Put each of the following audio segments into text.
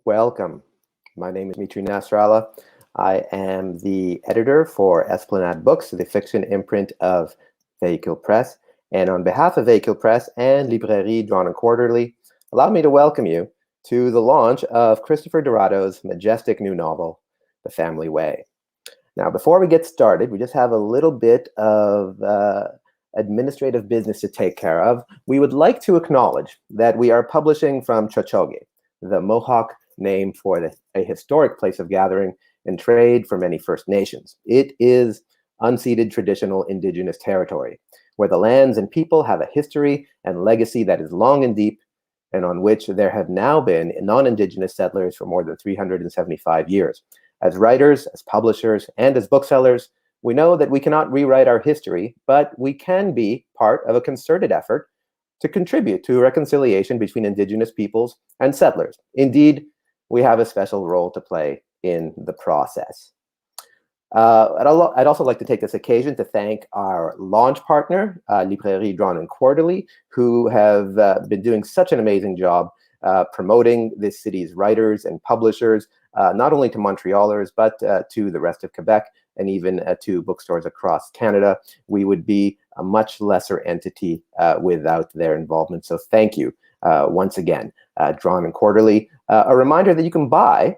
welcome. My name is Dimitri Nasrallah. I am the editor for Esplanade Books, the fiction imprint of Véhicule Press. And on behalf of Véhicule Press and Librairie Drawn and Quarterly, allow me to welcome you to the launch of Christopher Dorado's majestic new novel, The Family Way. Now, before we get started, we just have a little bit of administrative business to take care of. We would like to acknowledge that we are publishing from Tiohtià:ke, the Mohawk name for a historic place of gathering and trade for many First Nations. It is unceded traditional Indigenous territory, where the lands and people have a history and legacy that is long and deep, and on which there have now been non-Indigenous settlers for more than 375 years. As writers, as publishers, and as booksellers, we know that we cannot rewrite our history, but we can be part of a concerted effort to contribute to reconciliation between Indigenous peoples and settlers. Indeed, we have a special role to play in the process. I'd also like to take this occasion to thank our launch partner, Librairie Drawn and Quarterly, who have been doing such an amazing job promoting this city's writers and publishers, not only to Montrealers, but to the rest of Quebec, and even to bookstores across Canada. We would be a much lesser entity without their involvement. So thank you once again, Drawn and Quarterly. A reminder that you can buy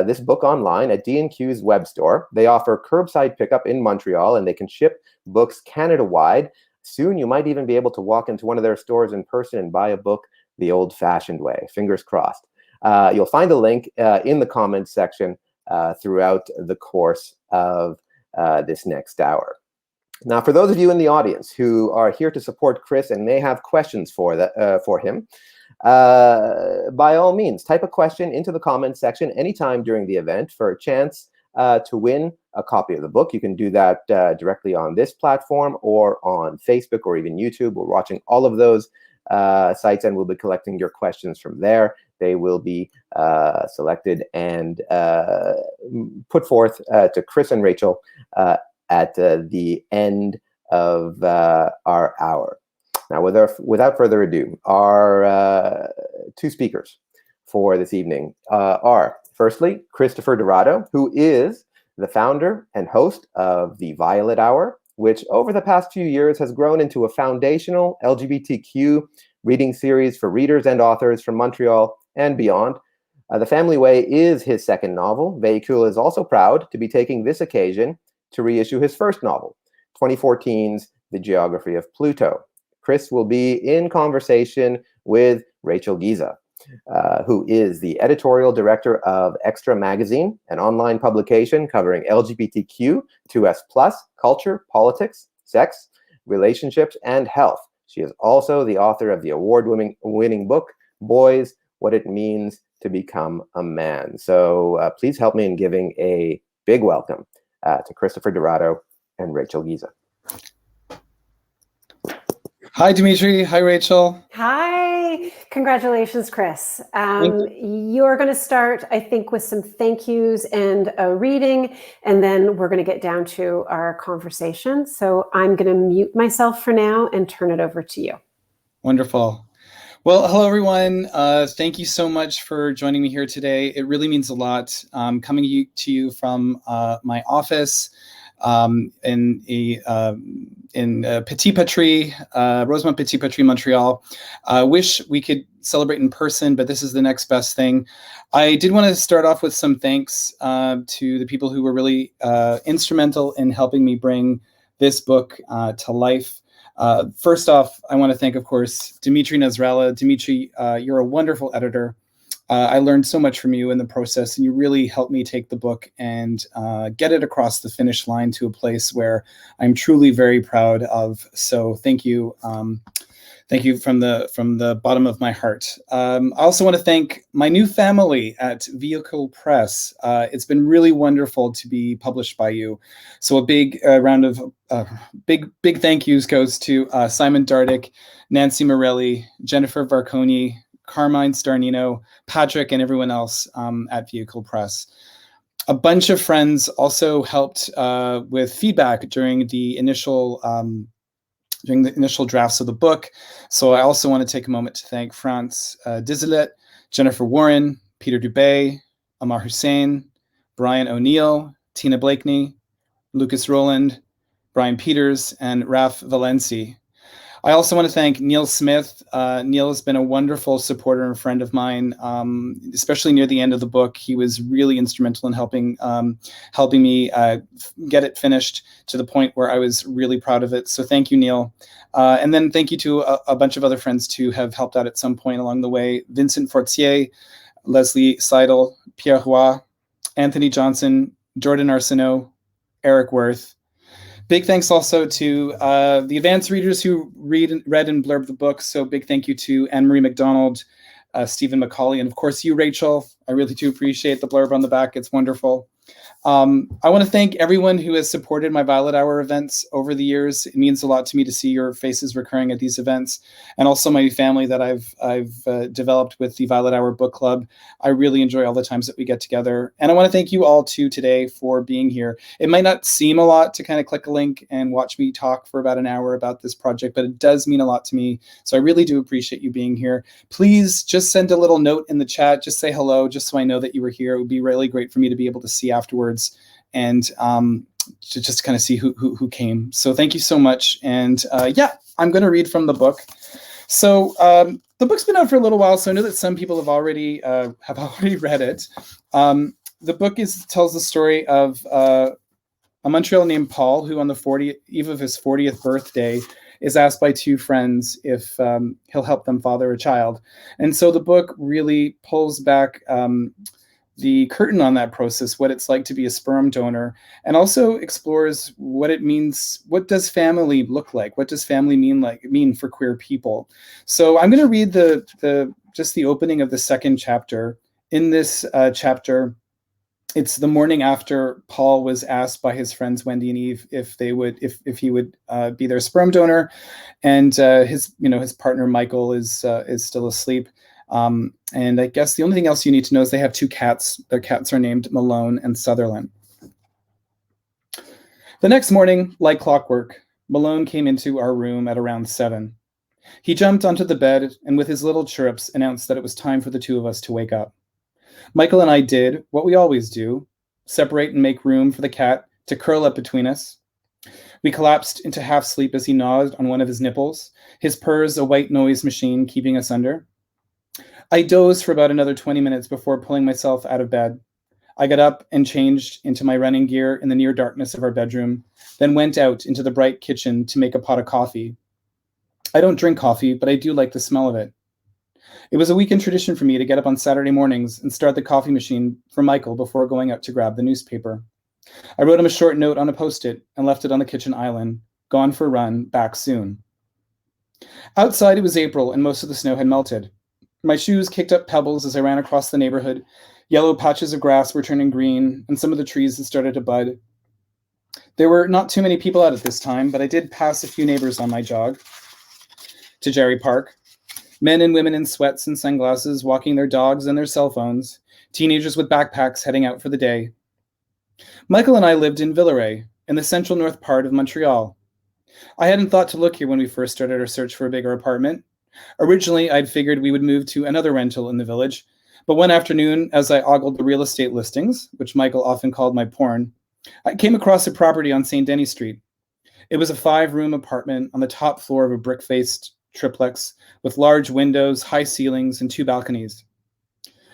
this book online at D&Q's web store. They offer curbside pickup in Montreal, and they can ship books Canada-wide. Soon you might even be able to walk into one of their stores in person and buy a book the old-fashioned way. Fingers crossed. You'll find a link in the comments section throughout the course of this next hour. Now, for those of you in the audience who are here to support Chris and may have questions for him, by all means, type a question into the comments section anytime during the event for a chance to win a copy of the book. You can do that directly on this platform or on Facebook or even YouTube. We're watching all of those sites, and we'll be collecting your questions from there. They will be selected and put forth to Chris and Rachel at the end of our hour. Now, without further ado, our two speakers for this evening are, firstly, Christopher Dorado, who is the founder and host of the Violet Hour, which over the past few years has grown into a foundational LGBTQ reading series for readers and authors from Montreal and beyond. The Family Way is his second novel. Véhicule is also proud to be taking this occasion to reissue his first novel, 2014's The Geography of Pluto. Chris will be in conversation with Rachel Giza, who is the editorial director of Extra Magazine, an online publication covering LGBTQ, 2S+, culture, politics, sex, relationships, and health. She is also the author of the award-winning book, Boys, What It Means to Become a Man. So please help me in giving a big welcome to Christopher Dorado and Rachel Giza. Hi, Dimitri. Hi, Rachel. Hi. Congratulations, Chris. You're going to start, I think, with some thank yous and a reading, and then we're going to get down to our conversation. So I'm going to mute myself for now and turn it over to you. Wonderful. Well, hello, everyone. Thank you so much for joining me here today. It really means a lot. Coming to you from my office in Petit Patrie, Rosemont Petit Patrie, Montreal. I wish we could celebrate in person, but this is the next best thing. I did want to start off with some thanks to the people who were really instrumental in helping me bring this book to life. First off, I want to thank, of course, Dimitri Nasrallah. Dimitri, you're a wonderful editor. I learned so much from you in the process, and you really helped me take the book and get it across the finish line to a place where I'm truly very proud of. So thank you. Thank you from the bottom of my heart. I also want to thank my new family at Véhicule Press. It's been really wonderful to be published by you. So a big round of big thank yous goes to Simon Dardick, Nancy Morelli, Jennifer Varconi, Carmine Starnino, Patrick, and everyone else at Véhicule Press. A bunch of friends also helped with feedback during the initial drafts of the book. So I also want to take a moment to thank France Dizelet, Jennifer Warren, Peter Dubé, Amar Hussein, Brian O'Neill, Tina Blakeney, Lucas Rowland, Brian Peters, and Raf Valenci. I also want to thank Neil Smith. Neil has been a wonderful supporter and friend of mine, especially near the end of the book. He was really instrumental in helping me get it finished to the point where I was really proud of it. So thank you, Neil. And then thank you to a bunch of other friends too have helped out at some point along the way. Vincent Fortier, Leslie Seidel, Pierre Roy, Anthony Johnson, Jordan Arsenault, Eric Worth. Big thanks also to the advanced readers who read and blurb the book. So big thank you to Anne-Marie McDonald, Stephen McCauley, and of course you, Rachel. I really do appreciate the blurb on the back. It's wonderful. I want to thank everyone who has supported my Violet Hour events over the years. It means a lot to me to see your faces recurring at these events, and also my family that I've developed with the Violet Hour Book Club. I really enjoy all the times that we get together. And I want to thank you all too today for being here. It might not seem a lot to kind of click a link and watch me talk for about an hour about this project, but it does mean a lot to me. So I really do appreciate you being here. Please just send a little note in the chat. Just say hello, just so I know that you were here. It would be really great for me to be able to see afterwards and to just kind of see who came. So thank you so much. And yeah, I'm going to read from the book. So the book's been out for a little while, so I know that some people have already read it. The book tells the story of a Montreal named Paul, who on the eve of his 40th birthday is asked by two friends if he'll help them father a child. And so the book really pulls back the curtain on that process, what it's like to be a sperm donor, and also explores what it means. What does family look like? What does family mean for queer people? So I'm going to read just the opening of the second chapter. In this chapter, it's the morning after Paul was asked by his friends Wendy and Eve if he would be their sperm donor, and his partner Michael is still asleep. And I guess the only thing else you need to know is they have two cats. Their cats are named Malone and Sutherland. The next morning, like clockwork, Malone came into our room at around 7. He jumped onto the bed and with his little chirrups announced that it was time for the two of us to wake up. Michael and I did what we always do, separate and make room for the cat to curl up between us. We collapsed into half sleep as he gnawed on one of his nipples, his purrs a white noise machine keeping us under. I dozed for about another 20 minutes before pulling myself out of bed. I got up and changed into my running gear in the near darkness of our bedroom, then went out into the bright kitchen to make a pot of coffee. I don't drink coffee, but I do like the smell of it. It was a weekend tradition for me to get up on Saturday mornings and start the coffee machine for Michael before going out to grab the newspaper. I wrote him a short note on a Post-it and left it on the kitchen island. Gone for a run, back soon. Outside it was April and most of the snow had melted. My shoes kicked up pebbles as I ran across the neighborhood. Yellow patches of grass were turning green, and some of the trees had started to bud. There were not too many people out at this time, but I did pass a few neighbors on my jog to Jerry Park. Men and women in sweats and sunglasses walking their dogs and their cell phones. Teenagers with backpacks heading out for the day. Michael and I lived in Villeray, in the central north part of Montreal. I hadn't thought to look here when we first started our search for a bigger apartment. Originally, I'd figured we would move to another rental in the village, but one afternoon, as I ogled the real estate listings, which Michael often called my porn, I came across a property on St. Denis Street. It was a 5-room apartment on the top floor of a brick-faced triplex with large windows, high ceilings, and 2 balconies.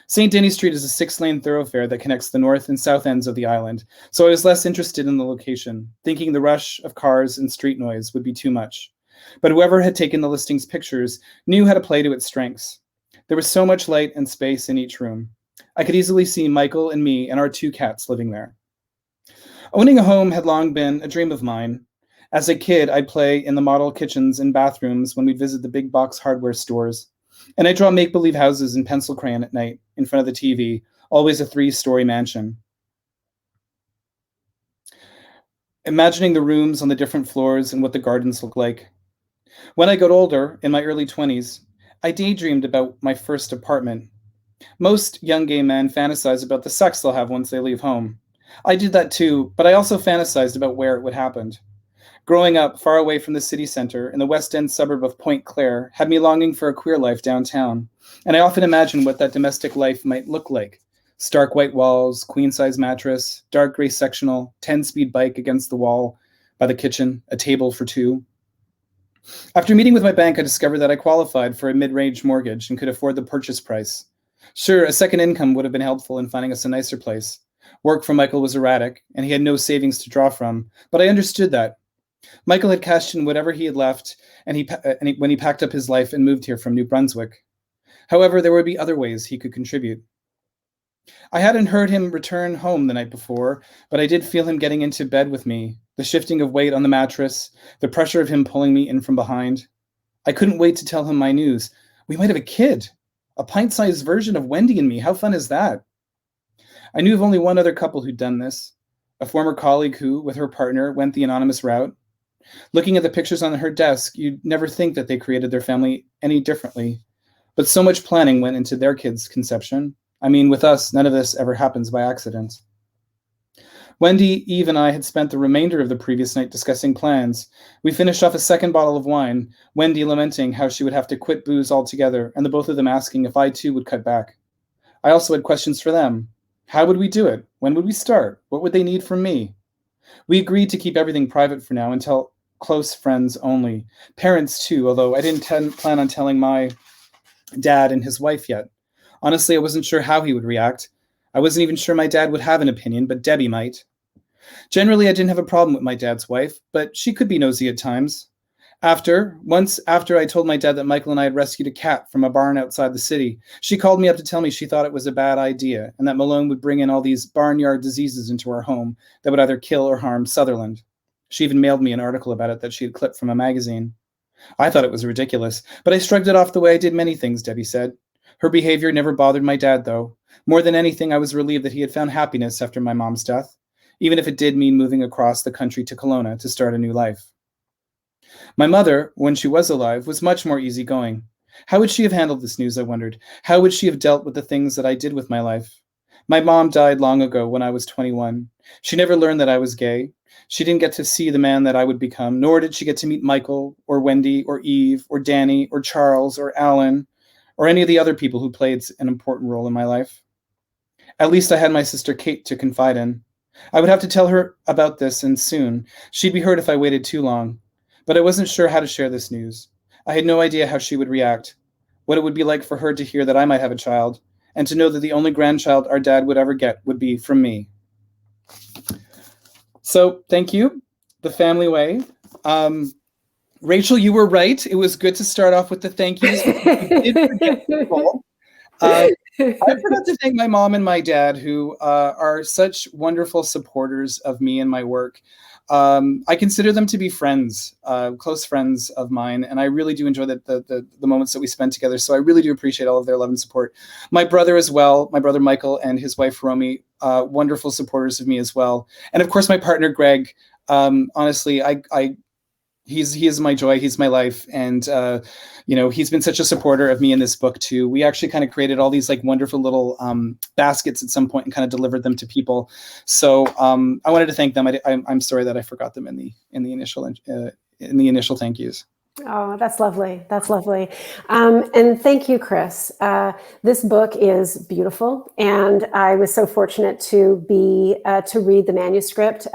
St. Denis Street is a 6-lane thoroughfare that connects the north and south ends of the island, so I was less interested in the location, thinking the rush of cars and street noise would be too much. But whoever had taken the listing's pictures knew how to play to its strengths. There was so much light and space in each room. I could easily see Michael and me and our 2 cats living there. Owning a home had long been a dream of mine. As a kid, I'd play in the model kitchens and bathrooms when we'd visit the big box hardware stores. And I'd draw make-believe houses in pencil crayon at night in front of the TV, always a 3-story mansion. Imagining the rooms on the different floors and what the gardens looked like. When I got older, in my early 20s, I daydreamed about my first apartment. Most young gay men fantasize about the sex they'll have once they leave home. I did that too, but I also fantasized about where it would happen. Growing up far away from the city center in the West End suburb of Point Clare had me longing for a queer life downtown, and I often imagined what that domestic life might look like. Stark white walls, queen-size mattress, dark gray sectional, 10-speed bike against the wall by the kitchen, a table for two. After meeting with my bank, I discovered that I qualified for a mid-range mortgage and could afford the purchase price. Sure, a second income would have been helpful in finding us a nicer place. Work for Michael was erratic, and he had no savings to draw from, but I understood that. Michael had cashed in whatever he had left when he packed up his life and moved here from New Brunswick. However, there would be other ways he could contribute. I hadn't heard him return home the night before, but I did feel him getting into bed with me, the shifting of weight on the mattress, the pressure of him pulling me in from behind. I couldn't wait to tell him my news. We might have a kid, a pint-sized version of Wendy and me. How fun is that? I knew of only one other couple who'd done this, a former colleague who, with her partner, went the anonymous route. Looking at the pictures on her desk, you'd never think that they created their family any differently. But so much planning went into their kids' conception. I mean, with us, none of this ever happens by accident. Wendy, Eve, and I had spent the remainder of the previous night discussing plans. We finished off a second bottle of wine, Wendy lamenting how she would have to quit booze altogether, and the both of them asking if I too would cut back. I also had questions for them. How would we do it? When would we start? What would they need from me? We agreed to keep everything private for now and tell close friends only. Parents too, although I didn't plan on telling my dad and his wife yet. Honestly, I wasn't sure how he would react. I wasn't even sure my dad would have an opinion, but Debbie might. Generally, I didn't have a problem with my dad's wife, but she could be nosy at times. Once after I told my dad that Michael and I had rescued a cat from a barn outside the city, she called me up to tell me she thought it was a bad idea and that Malone would bring in all these barnyard diseases into our home that would either kill or harm Sutherland. She even mailed me an article about it that she had clipped from a magazine. I thought it was ridiculous, but I shrugged it off the way I did many things, Debbie said. Her behavior never bothered my dad, though. More than anything, I was relieved that he had found happiness after my mom's death, even if it did mean moving across the country to Kelowna to start a new life. My mother, when she was alive, was much more easygoing. How would she have handled this news, I wondered? How would she have dealt with the things that I did with my life? My mom died long ago when I was 21. She never learned that I was gay. She didn't get to see the man that I would become, nor did she get to meet Michael or Wendy or Eve or Danny or Charles or Alan or any of the other people who played an important role in my life. At least I had my sister Kate to confide in. I would have to tell her about this, and soon. She'd be hurt if I waited too long. But I wasn't sure how to share this news. I had no idea how she would react, what it would be like for her to hear that I might have a child, and to know that the only grandchild our dad would ever get would be from me. So thank you, The Family Way. Rachel, you were right. It was good to start off with the thank yous. I forgot to thank my mom and my dad, who are such wonderful supporters of me and my work. I consider them to be friends, close friends of mine, and I really do enjoy the moments that we spend together. So I really do appreciate all of their love and support. My brother as well, my brother Michael and his wife Romy, wonderful supporters of me as well. And of course, my partner Greg. Honestly, he is my joy. He's my life. And, he's been such a supporter of me in this book too. We actually kind of created all these like wonderful little baskets at some point and kind of delivered them to people. So I wanted to thank them. I'm sorry that I forgot them in the initial thank yous. Oh, that's lovely. That's lovely. And thank you, Chris. This book is beautiful. And I was so fortunate to read the manuscript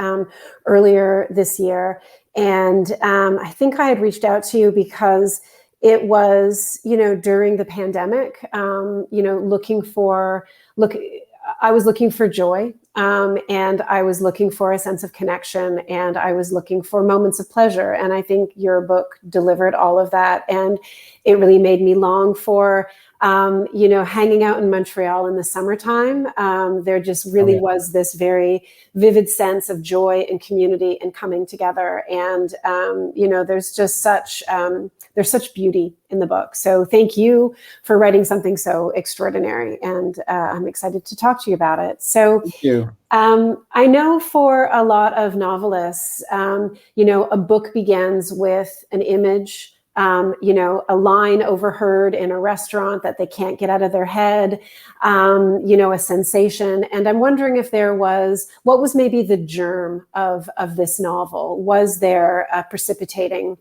earlier this year. And I think I had reached out to you because it was, during the pandemic, I was looking for joy, and I was looking for a sense of connection, and I was looking for moments of pleasure. And I think your book delivered all of that. And it really made me long for, hanging out in Montreal in the summertime. There just really was this very vivid sense of joy and community and coming together. And, there's just there's such beauty in the book. So thank you for writing something so extraordinary. And I'm excited to talk to you about it. So thank you. I know for a lot of novelists, a book begins with an image, a line overheard in a restaurant that they can't get out of their head, a sensation. And I'm wondering if what was maybe the germ of this novel? Was there a precipitating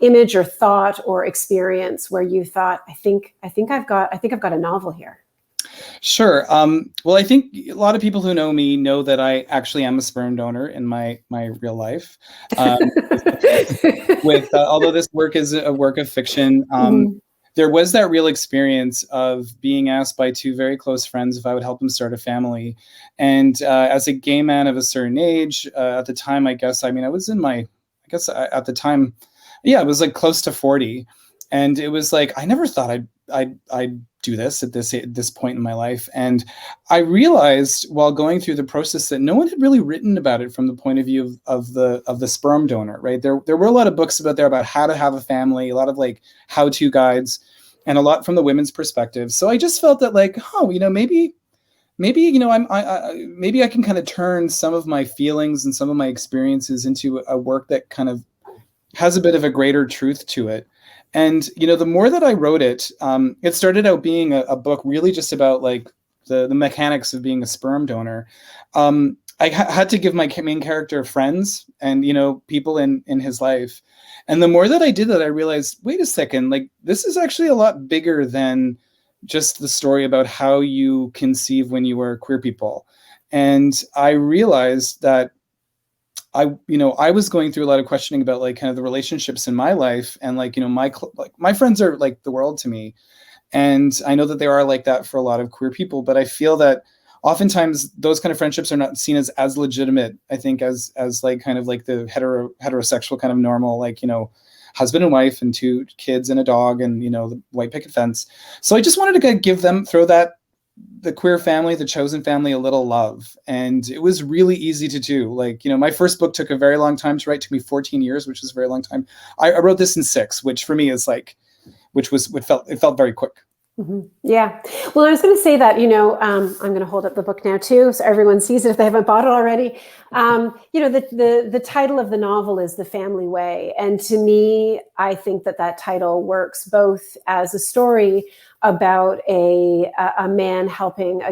image or thought or experience where you thought, I think I've got a novel here? Sure. Well, I think a lot of people who know me know that I actually am a sperm donor in my real life. Although this work is a work of fiction, there was that real experience of being asked by two very close friends if I would help them start a family. And as a gay man of a certain age, at the time, I was at the time, I was like close to 40. And it was like, I never thought I'd do this at this point in my life. And I realized while going through the process that no one had really written about it from the point of view of the sperm donor, right? There were a lot of books about how to have a family, a lot of like how-to guides, and a lot from the women's perspective. So I just felt that like, maybe I can kind of turn some of my feelings and some of my experiences into a work that kind of has a bit of a greater truth to it. And, the more that I wrote it, it started out being a book really just about like the mechanics of being a sperm donor. I had to give my main character friends and, people in his life. And the more that I did that, I realized, wait a second, like this is actually a lot bigger than just the story about how you conceive when you are queer people. And I realized that I was going through a lot of questioning about like kind of the relationships in my life, and like, my friends are like the world to me. And I know that they are like that for a lot of queer people, but I feel that oftentimes those kind of friendships are not seen as legitimate, I think, as like kind of like the heterosexual kind of normal, like, husband and wife and two kids and a dog and, the white picket fence. So I just wanted to throw the queer family, the chosen family, a little love. And it was really easy to do. Like, my first book took a very long time to write. It took me 14 years, which is a very long time. I wrote this in 6, which for me is like, it felt very quick. Mm-hmm. Yeah. Well, I was going to say that, I'm going to hold up the book now too, so everyone sees it if they haven't bought it already. The title of the novel is The Family Way. And to me, I think that title works both as a story about a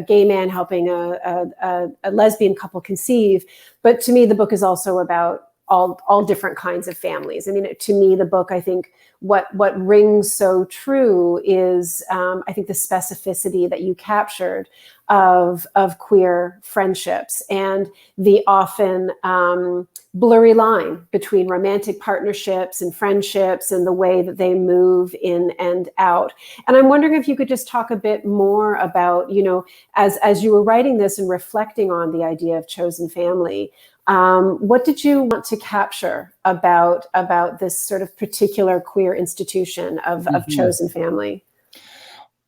gay man helping a lesbian couple conceive. But to me, the book is also about all different kinds of families. I mean, to me, the book, I think what rings so true is, I think, the specificity that you captured of queer friendships and the often blurry line between romantic partnerships and friendships and the way that they move in and out. And I'm wondering if you could just talk a bit more about, as you were writing this and reflecting on the idea of chosen family, what did you want to capture about this sort of particular queer institution of chosen family?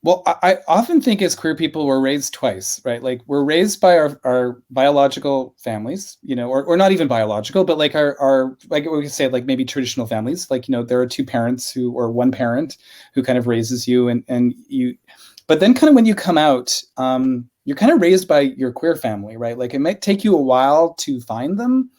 Well, I often think as queer people, we're raised twice, right? Like we're raised by our biological families, or not even biological, but like our like we could say like maybe traditional families. Like, there are two parents or one parent who kind of raises you and you, but then kind of when you come out, you're kind of raised by your queer family, right? Like it might take you a while to find them,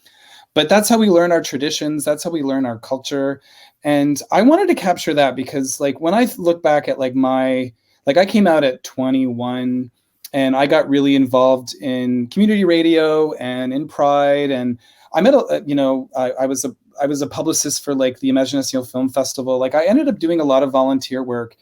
but that's how we learn our traditions. That's how we learn our culture. And I wanted to capture that because like when I look back at like I came out at 21 and I got really involved in community radio and in Pride. And I met, I was a publicist for like the Imagination Film Festival. Like I ended up doing a lot of volunteer work.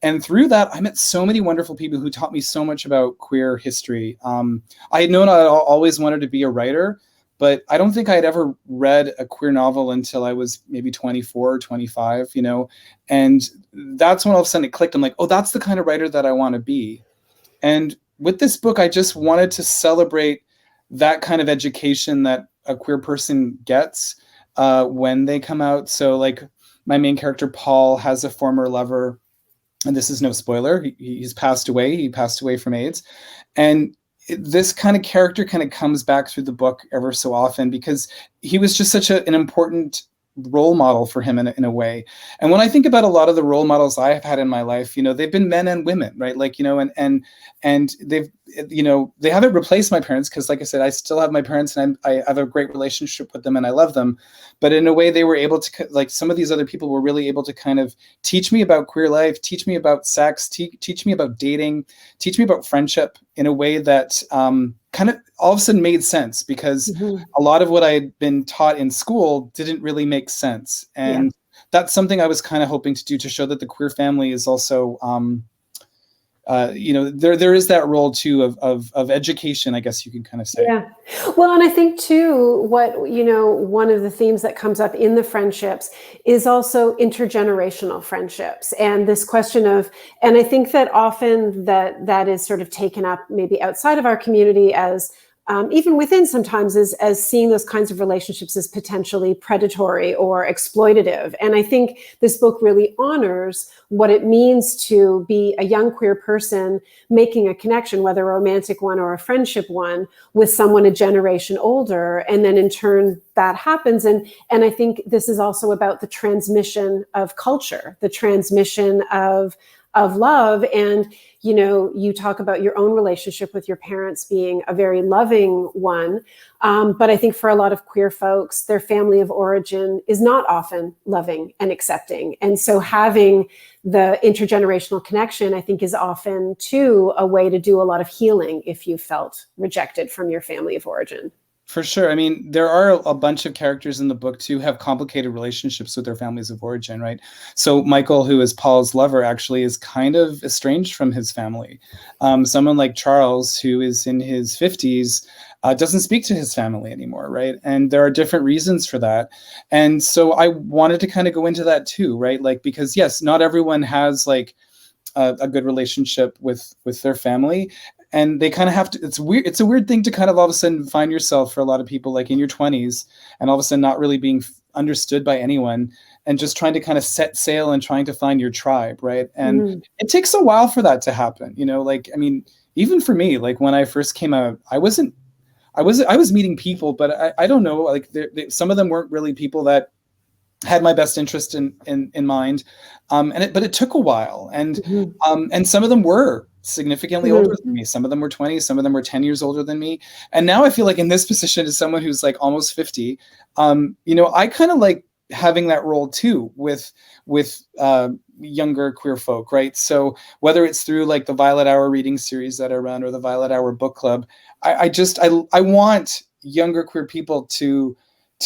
And through that, I met so many wonderful people who taught me so much about queer history. I had known I always wanted to be a writer, but I don't think I had ever read a queer novel until I was maybe 24 or 25, and that's when all of a sudden it clicked. I'm like, oh, that's the kind of writer that I want to be. And with this book, I just wanted to celebrate that kind of education that a queer person gets when they come out. So like my main character, Paul, has a former lover. And this is no spoiler. He's passed away. He passed away from AIDS. And this kind of character kind of comes back through the book ever so often because he was just such an important role model for him in a way. And when I think about a lot of the role models I have had in my life, they've been men and women, right? Like, and they've, they haven't replaced my parents, because like I said, I still have my parents, and I have a great relationship with them and I love them. But in a way, they were able to, like, some of these other people were really able to kind of teach me about queer life, teach me about sex, teach me about dating, teach me about friendship in a way that kind of all of a sudden made sense, because a lot of what I had been taught in school didn't really make sense. And that's something I was kind of hoping to do, to show that the queer family is also, there is that role too of education, I guess you can kind of say. Yeah. Well, and I think too, one of the themes that comes up in the friendships is also intergenerational friendships, and this question of, and I think that often that is sort of taken up maybe outside of our community as, even within sometimes, as seeing those kinds of relationships as potentially predatory or exploitative. And I think this book really honors what it means to be a young queer person making a connection, whether a romantic one or a friendship one, with someone a generation older. And then in turn, that happens. And I think this is also about the transmission of culture, the transmission of love. And, you talk about your own relationship with your parents being a very loving one. But I think for a lot of queer folks, their family of origin is not often loving and accepting. And so having the intergenerational connection, I think, is often too a way to do a lot of healing if you felt rejected from your family of origin. For sure. I mean, there are a bunch of characters in the book too have complicated relationships with their families of origin, right? So Michael, who is Paul's lover, actually is kind of estranged from his family. Someone like Charles, who is in his 50s, doesn't speak to his family anymore, right? And there are different reasons for that. And so I wanted to kind of go into that too, right? Like, because yes, not everyone has like a good relationship with their family. And they kind of have to, it's a weird thing to kind of all of a sudden find yourself, for a lot of people, like in your 20s, and all of a sudden not really being understood by anyone, and just trying to kind of set sail and trying to find your tribe, right? And it takes a while for that to happen, like, I mean, even for me, like when I first came out, I was meeting people, but I don't know, like some of them weren't really people that had my best interest in mind. But it took a while. And some of them were significantly older than me. Some of them were 20, some of them were 10 years older than me. And now I feel like in this position, as someone who's like almost 50, I kind of like having that role too with younger queer folk, right? So whether it's through like the Violet Hour reading series that I run, or the Violet Hour book club, I want younger queer people to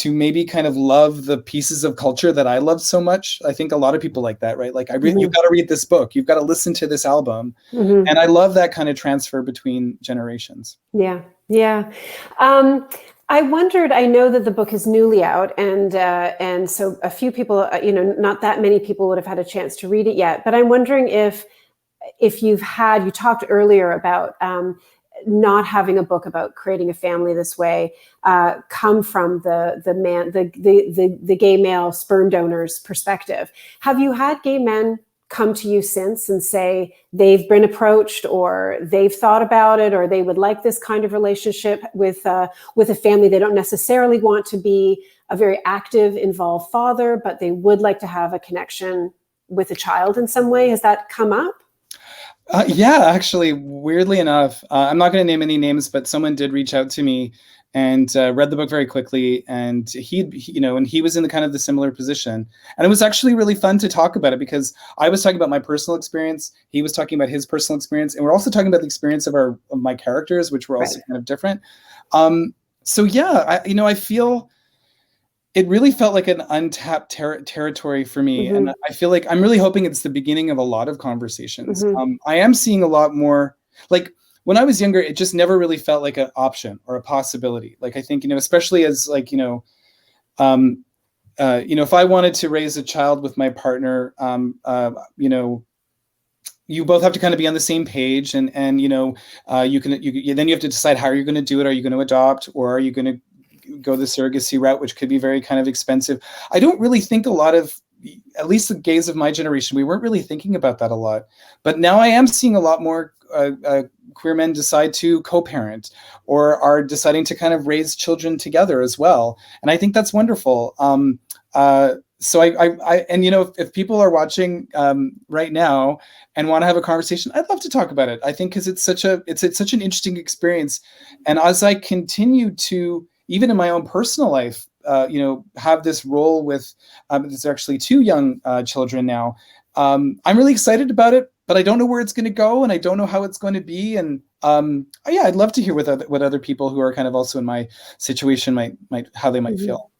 maybe kind of love the pieces of culture that I love so much. I think a lot of people like that, right? Like you've got to read this book, you've got to listen to this album. And I love that kind of transfer between generations. Yeah. Yeah. I wondered, I know that the book is newly out, and so a few people, not that many people would have had a chance to read it yet, but I'm wondering if you talked earlier about, not having a book about creating a family this way come from the gay male sperm donor's perspective. Have you had gay men come to you since and say they've been approached, or they've thought about it, or they would like this kind of relationship with a family? They don't necessarily want to be a very active, involved father, but they would like to have a connection with a child in some way. Has that come up? Yeah, actually, weirdly enough, I'm not going to name any names, but someone did reach out to me and read the book very quickly, and he was in the kind of the similar position, and it was actually really fun to talk about it, because I was talking about my personal experience, he was talking about his personal experience, and we're also talking about the experience of my characters, which were also kind of different. So yeah, I feel it really felt like an untapped territory for me. And I feel like I'm really hoping it's the beginning of a lot of conversations. I am seeing a lot more, like when I was younger, it just never really felt like an option or a possibility. Like, I think, especially as like, if I wanted to raise a child with my partner, you both have to kind of be on the same page, and then you have to decide how you're going to do it. Are you going to adopt, or are you going to go the surrogacy route, which could be very kind of expensive? I don't really think a lot of, at least the gays of my generation, we weren't really thinking about that a lot. But now I am seeing a lot more queer men decide to co-parent, or are deciding to kind of raise children together as well. And I think that's wonderful. So and if people are watching right now and want to have a conversation, I'd love to talk about it. I think because it's such an interesting experience, and as I continue to, even in my own personal life, have this role with there's actually 2 young children now. I'm really excited about it, but I don't know where it's going to go, and I don't know how it's going to be. And I'd love to hear what other people who are kind of also in my situation might how they might feel.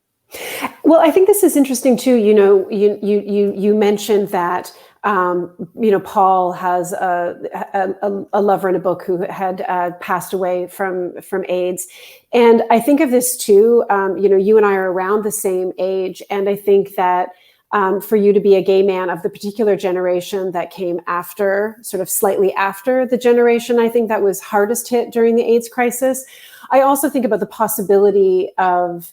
Well, I think this is interesting too. You mentioned that Paul has a lover in a book who had passed away from AIDS, and I think of this too. You and I are around the same age, and I think that for you to be a gay man of the particular generation that came after, sort of slightly after the generation, I think that was hardest hit during the AIDS crisis. I also think about the possibility of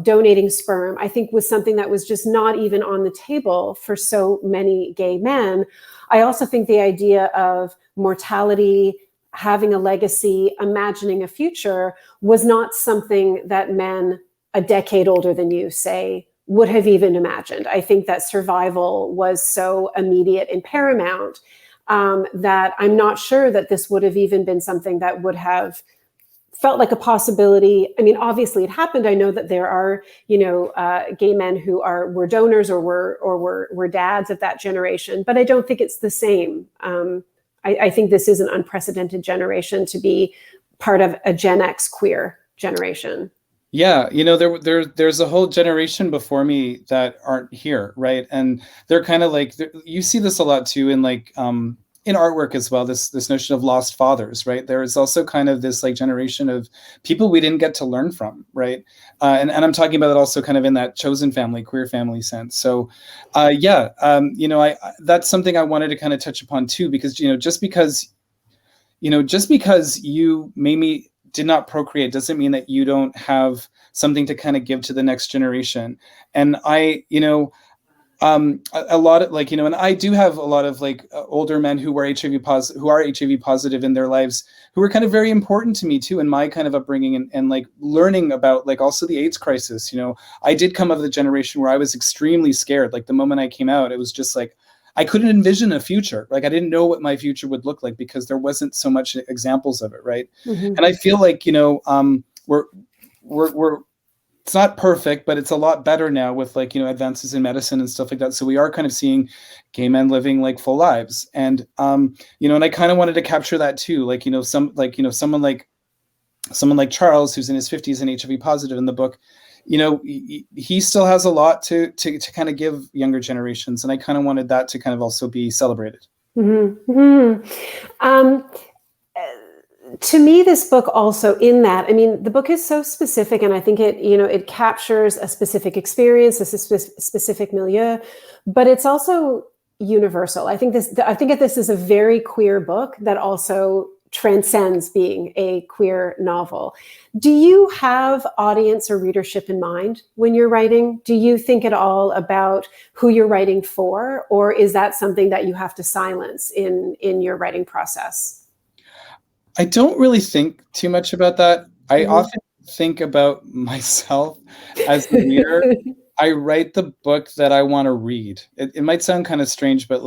donating sperm, I think was something that was just not even on the table for so many gay men. I also think the idea of mortality, having a legacy, imagining a future was not something that men a decade older than you, say, would have even imagined. I think that survival was so immediate and paramount that I'm not sure that this would have even been something that would have felt like a possibility. I mean, obviously it happened. I know that there are, gay men who were donors or were dads of that generation, but I don't think it's the same. I think this is an unprecedented generation to be part of a Gen X queer generation. Yeah, there's a whole generation before me that aren't here, right? And they're kind of like, you see this a lot too in like in artwork as well, this notion of lost fathers, right? There is also kind of this like generation of people we didn't get to learn from, right? And I'm talking about it also kind of in that chosen family, queer family sense. So that's something I wanted to kind of touch upon too, because just because you maybe did not procreate doesn't mean that you don't have something to kind of give to the next generation. And a lot of and I do have a lot of older men who are HIV positive in their lives, who are kind of very important to me too in my kind of upbringing and like learning about also the AIDS crisis. I did come of the generation where I was extremely scared. Like the moment I came out, it was just like I couldn't envision a future. Like I didn't know what my future would look like because there wasn't so much examples of it, right? Mm-hmm. And I feel like we're it's not perfect, but it's a lot better now with advances in medicine and stuff like that. So we are kind of seeing gay men living full lives. And, and I kind of wanted to capture that too. Someone like Charles, who's in his 50s and HIV positive in the book, he still has a lot to kind of give younger generations. And I kind of wanted that to kind of also be celebrated. Mm-hmm. Mm-hmm. To me, this book also in that, I mean, the book is so specific, and I think it captures a specific experience, a specific milieu, but it's also universal. I think this is a very queer book that also transcends being a queer novel. Do you have audience or readership in mind when you're writing? Do you think at all about who you're writing for, or is that something that you have to silence in your writing process? I don't really think too much about that. I often think about myself as the reader. I write the book that I want to read. It might sound kind of strange, but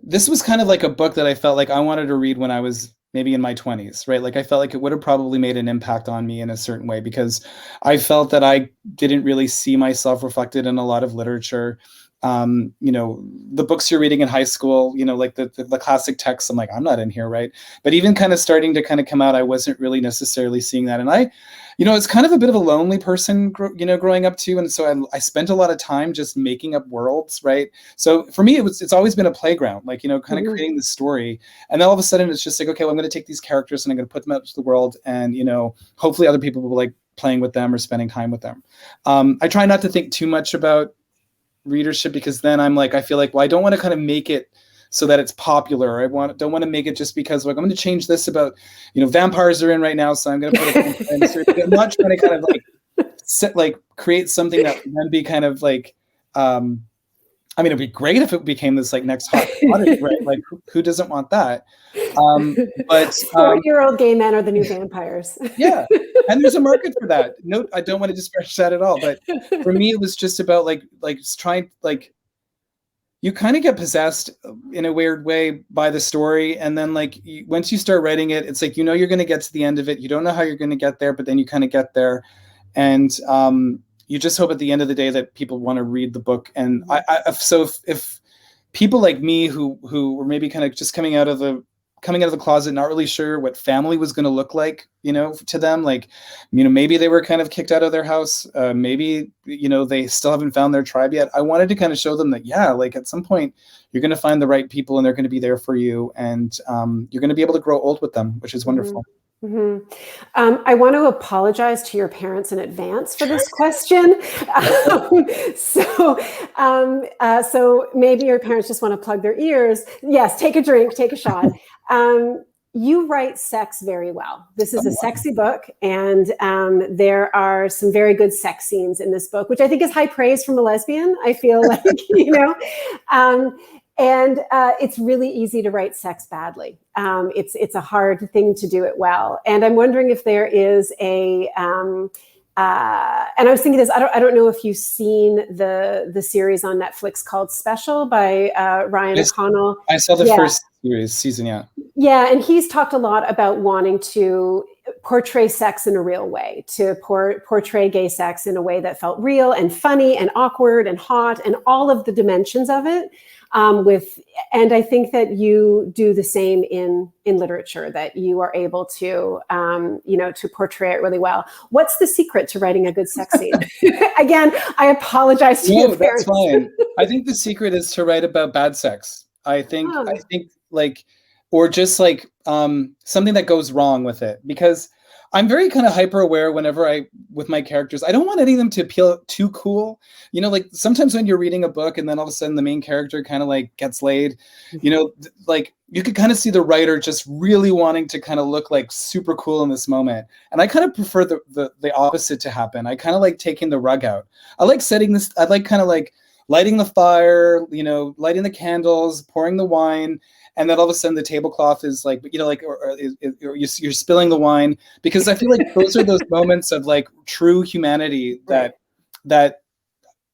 this was kind of like a book that I felt like I wanted to read when I was maybe in my 20s, right? Like I felt like it would have probably made an impact on me in a certain way because I felt that I didn't really see myself reflected in a lot of literature. The books you're reading in high school, like the classic texts, I'm like, I'm not in here, right? But even kind of starting to kind of come out, I wasn't really necessarily seeing that. And I, it's kind of a bit of a lonely person, growing up too. And so I spent a lot of time just making up worlds, right? So for me, it's always been a playground, kind of creating the story. And then all of a sudden it's just like, okay, well, I'm going to take these characters and I'm going to put them out to the world. And, hopefully other people will like playing with them or spending time with them. I try not to think too much about readership because then I feel like, well, I don't want to kind of make it so that it's popular. Don't want to make it just because I'm going to change this about, vampires are in right now. So I'm going to put it I'm not trying to kind of create something that would then be kind of I mean, it'd be great if it became this like next hot commodity, right? Like who doesn't want that? But 40-year-old gay men are the new vampires. yeah, and there's a market for that. No, I don't want to disparage that at all. But for me, it was just about like trying like you kind of get possessed in a weird way by the story, and then like once you start writing it, it's like you're going to get to the end of it. You don't know how you're going to get there, but then you kind of get there, and you just hope at the end of the day that people want to read the book. And so if people like me who were maybe kind of just coming out of the closet, not really sure what family was going to look like, to them, like, maybe they were kind of kicked out of their house. Maybe, they still haven't found their tribe yet. I wanted to kind of show them that, yeah, like at some point you're going to find the right people and they're going to be there for you. And you're going to be able to grow old with them, which is wonderful. Mm-hmm. I want to apologize to your parents in advance for this question. So maybe your parents just want to plug their ears. Yes, take a drink, take a shot. You write sex very well. This is a sexy book, and there are some very good sex scenes in this book, which I think is high praise from a lesbian. I feel like, and it's really easy to write sex badly. It's a hard thing to do it well. And I'm wondering if there is and I was thinking this, I don't know if you've seen the series on Netflix called Special by Ryan O'Connell. I saw the first season, yeah. Yeah, and he's talked a lot about wanting to portray sex in a real way, to portray gay sex in a way that felt real and funny and awkward and hot and all of the dimensions of it. And I think that you do the same in literature, that you are able to, to portray it really well. What's the secret to writing a good sex scene? Again, I apologize to you. That's fine. I think the secret is to write about bad sex. I think like, or just like something that goes wrong with it, because I'm very kind of hyper aware whenever with my characters, I don't want any of them to appeal too cool. Like sometimes when you're reading a book and then all of a sudden the main character kind of like gets laid, like you could kind of see the writer just really wanting to kind of look like super cool in this moment. And I kind of prefer the opposite to happen. I kind of like taking the rug out. I like I like kind of like lighting the fire, lighting the candles, pouring the wine. And then all of a sudden the tablecloth is like, or you're spilling the wine, because I feel like those are those moments of like true humanity that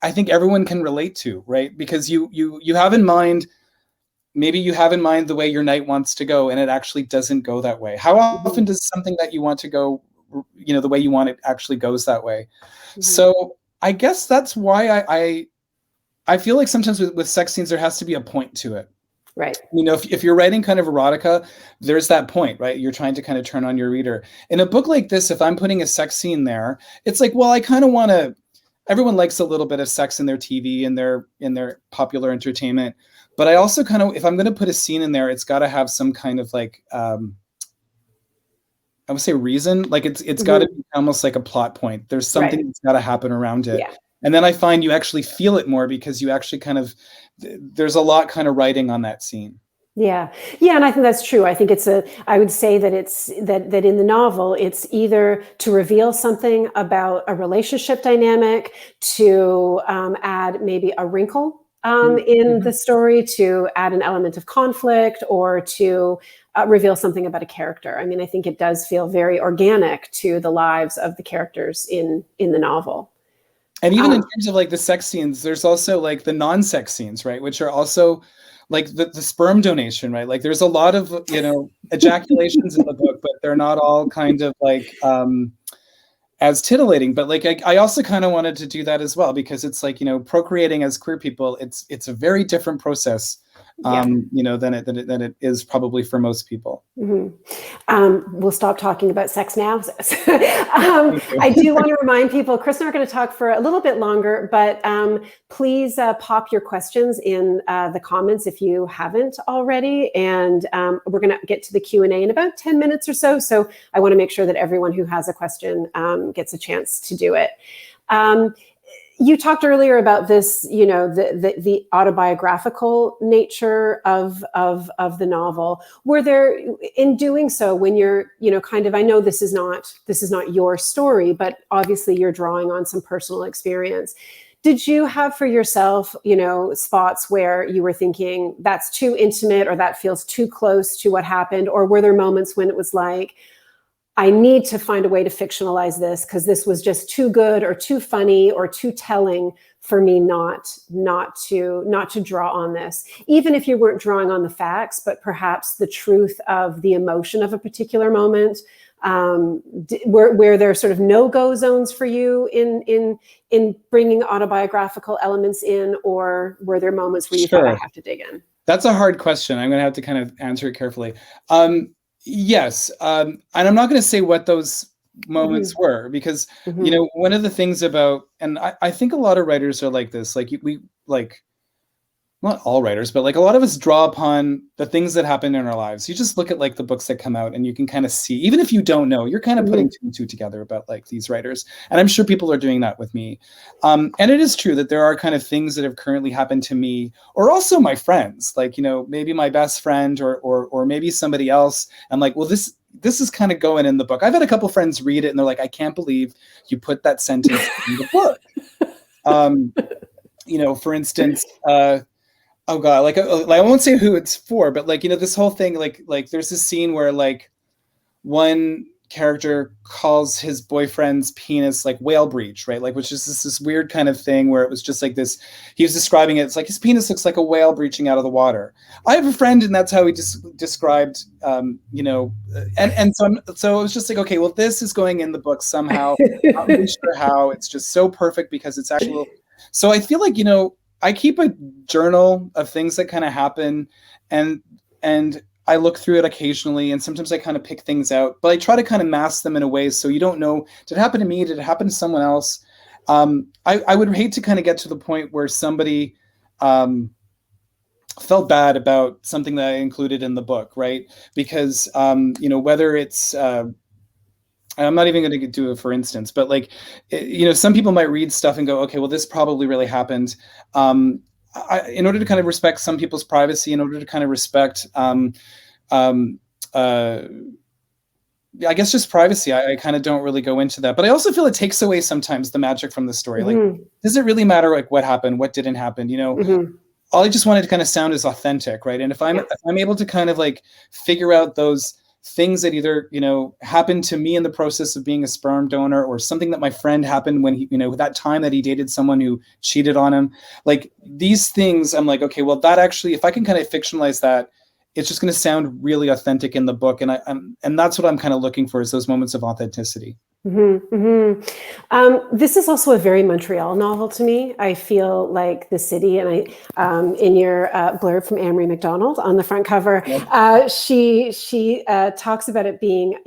I think everyone can relate to, right? Because you have in mind, maybe you have in mind the way your night wants to go, and it actually doesn't go that way. How often does something that you want to go, the way you want it actually goes that way? Mm-hmm. So I guess that's why I feel like sometimes with sex scenes, there has to be a point to it. Right. If you're writing kind of erotica, there's that point, right? You're trying to kind of turn on your reader. In a book like this, if I'm putting a sex scene there, it's like, well, I kind of want to, everyone likes a little bit of sex in their TV and in their popular entertainment. But I also kind of, if I'm going to put a scene in there, it's got to have some kind of like, I would say reason, like it's got to be almost like a plot point. There's something that's got to happen around it. Yeah. And then I find you actually feel it more because you actually kind of, there's a lot kind of writing on that scene. Yeah. Yeah. And I think that's true. I think I would say that it's that in the novel, it's either to reveal something about a relationship dynamic, to add maybe a wrinkle in the story, to add an element of conflict, or to reveal something about a character. I mean, I think it does feel very organic to the lives of the characters in the novel. And even in terms of like the sex scenes, there's also like the non-sex scenes, right? Which are also like the sperm donation, right? Like there's a lot of, ejaculations in the book, but they're not all kind of like as tittillating. But like I also kind of wanted to do that as well, because it's like, procreating as queer people, it's a very different process. Than it is probably for most people. Mm-hmm. We'll stop talking about sex now. I do want to remind people, Chris and I are going to talk for a little bit longer, but please pop your questions in the comments if you haven't already. And we're going to get to the Q&A in about 10 minutes or so. So I want to make sure that everyone who has a question gets a chance to do it. You talked earlier about this, the autobiographical nature of the novel. Were there, in doing so, when you're, I know this is not your story, but obviously you're drawing on some personal experience. Did you have for yourself, spots where you were thinking that's too intimate or that feels too close to what happened? Or were there moments when it was like, I need to find a way to fictionalize this because this was just too good or too funny or too telling for me not to draw on this, even if you weren't drawing on the facts, but perhaps the truth of the emotion of a particular moment? Were there sort of no-go zones for you in bringing autobiographical elements in, or were there moments where you thought, I have to dig in? That's a hard question. I'm going to have to kind of answer it carefully. Yes. And I'm not going to say what those moments were, because, one of the things about, and I think a lot of writers are like this, like not all writers, but like a lot of us draw upon the things that happen in our lives. You just look at like the books that come out and you can kind of see, even if you don't know, you're kind of putting two and two together about like these writers. And I'm sure people are doing that with me. And it is true that there are kind of things that have currently happened to me, or also my friends, like, maybe my best friend or maybe somebody else. I'm like, well, this is kind of going in the book. I've had a couple friends read it and they're like, I can't believe you put that sentence in the book. For instance, oh God, like I won't say who it's for, but like, this whole thing, like there's this scene where like one character calls his boyfriend's penis like whale breech, right? Like, which is this weird kind of thing where it was just like this, he was describing it. It's like his penis looks like a whale breaching out of the water. I have a friend and that's how he just described, and so it was just like, okay, well, this is going in the book somehow. I'm not really sure how. It's just so perfect because it's actual. So I feel like, I keep a journal of things that kind of happen, and I look through it occasionally, and sometimes I kind of pick things out, but I try to kind of mask them in a way so you don't know, did it happen to me? Did it happen to someone else? I would hate to kind of get to the point where somebody felt bad about something that I included in the book, right? Because, whether it's... I'm not even going to do it for instance, but like, some people might read stuff and go, okay, well, this probably really happened. In order to kind of respect some people's privacy, in order to kind of respect, I guess just privacy, I kind of don't really go into that. But I also feel it takes away sometimes the magic from the story. Like, does it really matter like what happened, what didn't happen? All I just wanted to kind of sound is authentic, right? And if I'm able to kind of like figure out those things that either, happened to me in the process of being a sperm donor, or something that my friend happened when he, that time that he dated someone who cheated on him, like these things, I'm like, okay, well, that actually, if I can kind of fictionalize that, it's just going to sound really authentic in the book. And and that's what I'm kind of looking for, is those moments of authenticity. This is also a very Montreal novel to me. I feel like the city, and in your blurb from Amory MacDonald on the front cover, she talks about it being,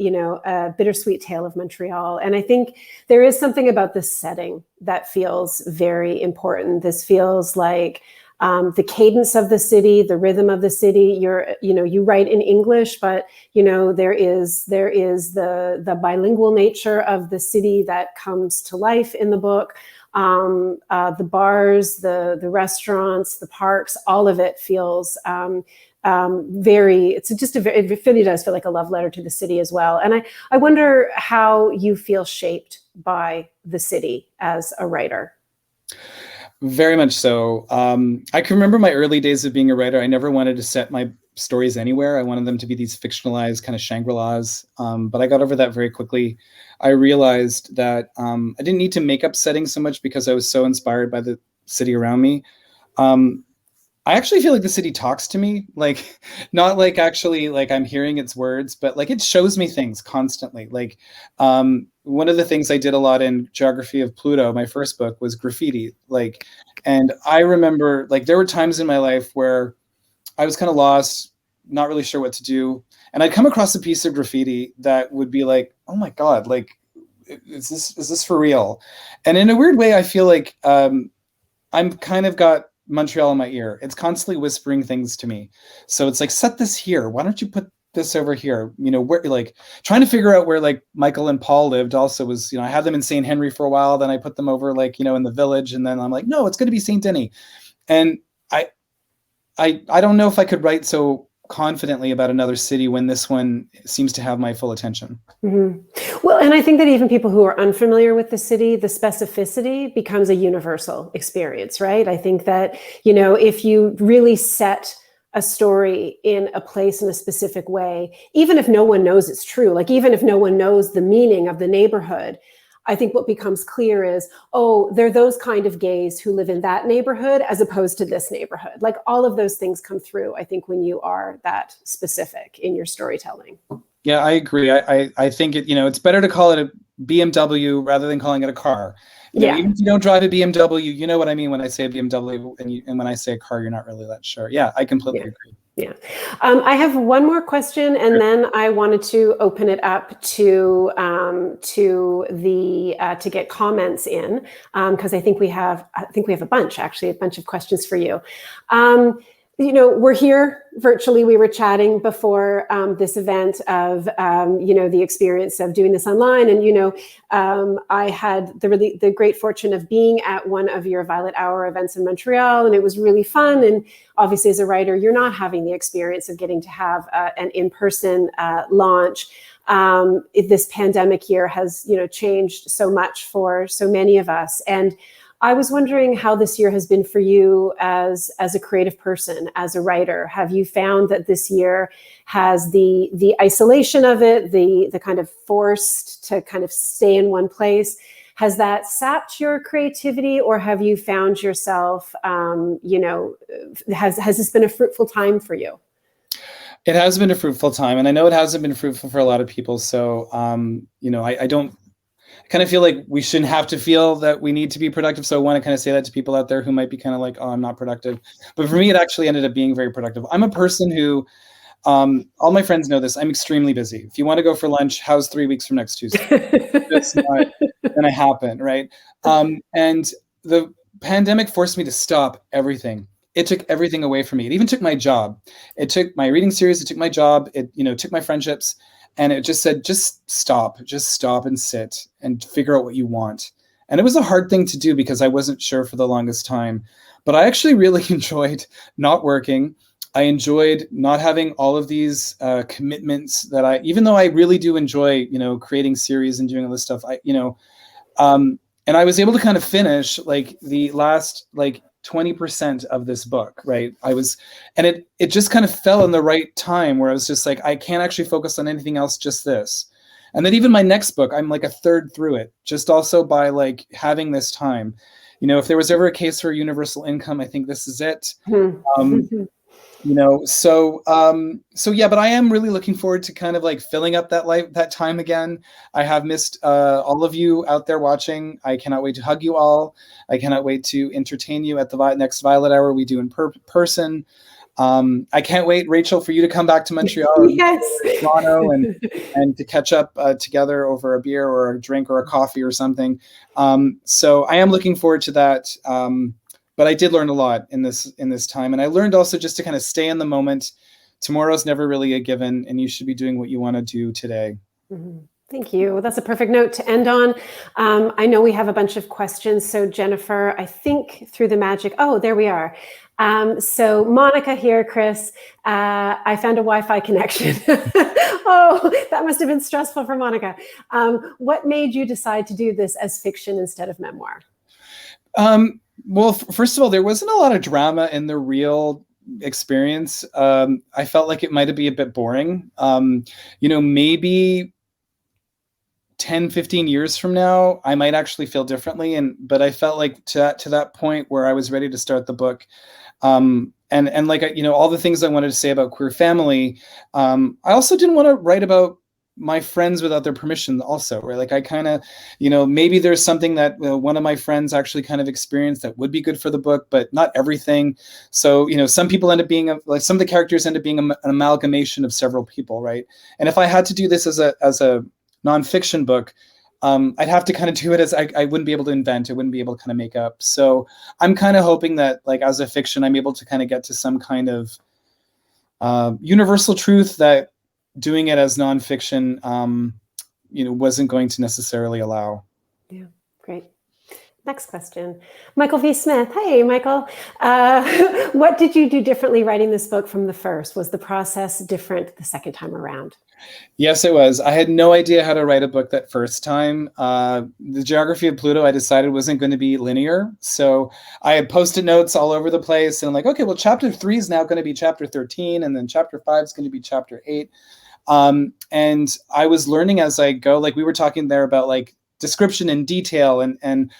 a bittersweet tale of Montreal. And I think there is something about the setting that feels very important. This feels like the cadence of the city, the rhythm of the city. You write in English, but there is the bilingual nature of the city that comes to life in the book. The bars, the restaurants, the parks, all of it feels it really does feel like a love letter to the city as well. And I wonder how you feel shaped by the city as a writer. Very much so. I can remember my early days of being a writer. I never wanted to set my stories anywhere. I wanted them to be these fictionalized kind of Shangri-Las. But I got over that very quickly. I realized that I didn't need to make up settings so much because I was so inspired by the city around me. I actually feel like the city talks to me, like not like actually like I'm hearing its words, but like it shows me things constantly. Like one of the things I did a lot in Geography of Pluto, my first book, was graffiti. Like, and I remember like there were times in my life where I was kind of lost, not really sure what to do. And I'd come across a piece of graffiti that would be like, oh my God, like, is this for real? And in a weird way, I feel like I'm kind of got Montreal in my ear. It's constantly whispering things to me. So it's like, set this here. Why don't you put this over here? Where, like, trying to figure out where like Michael and Paul lived also was, I had them in St. Henry for a while. Then I put them over like, in the village. And then I'm like, no, it's going to be St. Denis. And I don't know if I could write so confidently about another city when this one seems to have my full attention. Mm-hmm. Well, and I think that even people who are unfamiliar with the city, the specificity becomes a universal experience, right? I think that, if you really set a story in a place in a specific way, even if no one knows it's true, like even if no one knows the meaning of the neighborhood, I think what becomes clear is, oh, they're those kind of gays who live in that neighborhood as opposed to this neighborhood. Like all of those things come through, I think, when you are that specific in your storytelling. Yeah, I agree. I think it's better to call it a BMW rather than calling it a car. Even if you don't drive a BMW, you know what I mean when I say a BMW, and when I say a car, you're not really that sure. Yeah, I completely agree. Yeah. I have one more question, and then I wanted to open it up to get comments in, because I think we have a bunch of questions for you. We're here virtually. We were chatting before this event of the experience of doing this online, and I had the great fortune of being at one of your Violet Hour events in Montreal, and it was really fun. And obviously, as a writer, you're not having the experience of getting to have an in-person launch. This pandemic year has changed so much for so many of us, and I was wondering how this year has been for you as a creative person, as a writer. Have you found that this year has the isolation of it, the kind of forced to kind of stay in one place, has that sapped your creativity, or have you found yourself, has this been a fruitful time for you? It has been a fruitful time, and I know it hasn't been fruitful for a lot of people. So, I kind of feel like we shouldn't have to feel that we need to be productive. So I want to kind of say that to people out there who might be kind of like, oh, I'm not productive. But for me, it actually ended up being very productive. I'm a person who, all my friends know this, I'm extremely busy. If you want to go for lunch, how's 3 weeks from next Tuesday? It's not going to happen, right? And the pandemic forced me to stop everything. It took everything away from me. It even took my job. It took my reading series. It took my job. It, took my friendships. And it just said, just stop and sit and figure out what you want. And it was a hard thing to do because I wasn't sure for the longest time. But I actually really enjoyed not working. I enjoyed not having all of these commitments that even though I really do enjoy, creating series and doing all this stuff, and I was able to kind of finish like the last 20% of this book, right? And it just kind of fell in the right time where I was just like, I can't actually focus on anything else, just this. And then even my next book, I'm like a third through it, just also by like having this time. If there was ever a case for universal income, I think this is it. So yeah, but I am really looking forward to kind of like filling up that time again. I have missed all of you out there watching. I cannot wait to hug you all. I cannot wait to entertain you at the next Violet Hour we do in person. I can't wait, Rachel, for you to come back to Montreal, yes, Toronto, and to catch up together over a beer or a drink or a coffee or something. So I am looking forward to that. But I did learn a lot in this time. And I learned also just to kind of stay in the moment. Tomorrow's never really a given, and you should be doing what you want to do today. Mm-hmm. Thank you. That's a perfect note to end on. I know we have a bunch of questions. So Jennifer, I think through the magic, there we are. So Monica here, Chris, I found a Wi-Fi connection. Oh, that must have been stressful for Monica. What made you decide to do this as fiction instead of memoir? Well, first of all, there wasn't a lot of drama in the real experience. I felt like it might be a bit boring. Maybe 10, 15 years from now, I might actually feel differently. But I felt like to that point where I was ready to start the book, and like, all the things I wanted to say about queer family, I also didn't want to write about my friends without their permission also, right? Like I kind of, maybe there's something that one of my friends actually kind of experienced that would be good for the book, but not everything. So, some people end up being some of the characters end up being an amalgamation of several people, right? And if I had to do this as a nonfiction book, I'd have to kind of do it as I wouldn't be able to invent, I wouldn't be able to kind of make up. So I'm kind of hoping that like as a fiction, I'm able to kind of get to some kind of universal truth that doing it as nonfiction, wasn't going to necessarily allow. Yeah, great. Next question. Michael V. Smith. Hey, Michael. What did you do differently writing this book from the first? Was the process different the second time around? Yes, it was. I had no idea how to write a book that first time. The geography of Pluto, I decided wasn't going to be linear. So I had Post-it notes all over the place. And I'm like, okay, well, chapter 3 is now going to be chapter 13. And then chapter 5 is going to be chapter 8. And I was learning as I go. Like we were talking there about like description and detail. And